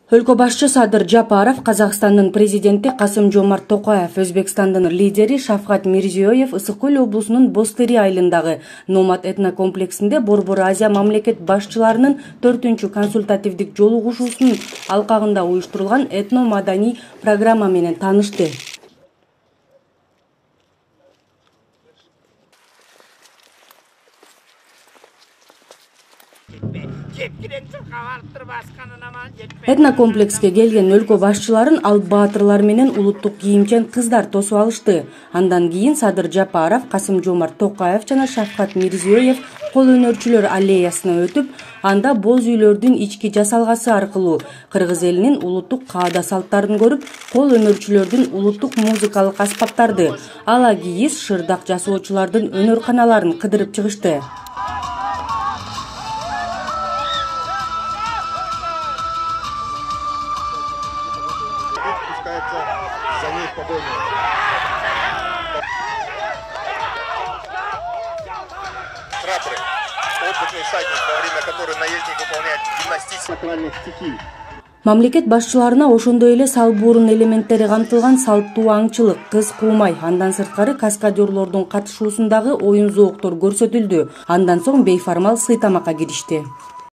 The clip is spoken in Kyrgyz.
Өлкө башчы Садыр Жапаров, Казакстандын президенти Касым-Жомарт Токаев, Өзбекстандын лидери Шавкат Мирзиёев Ысык Көл облусунун Бостыри айылындагы Номад этнокомплексинде Борбор Азия мамлекет башчыларынын 4-чү консультативдик жолугушуусунун алкагында уюштурулган этно-маданий программа менен таанышты. Этнокомплекске келген өлкө башчыларын алып баатырлар менен улуттук кийимчен кыздар тосуп алышты. Андан кийин Садыр Жапаров, Касым-Жомарт Токаев жана Шавкат Мирзиёев кол өнөрчүлөр аллеясына өтүп, анда боз үйлөрдүн ички жасалгасы аркылуу кыргыз элинин улуттук каада салттарын көрүп, кол өнөрчүлөрдүн улуттук музыкалык аспаптарды, ала кийиз, шырдак жасоочулардын өнөрканаларын кыдырып чыгышты. За ней погоня. Трапоры. Опытный всадник, во время которой наездник выполняет гимнастические сакральных стихий. Мамлекет башчыларына ошондой эле салбуурун элементтери камтылган салттуу аңчылык, кыз куумай, андан сырткары каскадерлордун катышуусундагы оюн зооктор көрсөтүлдү. Андан соң бейформал сый тамакка киришти.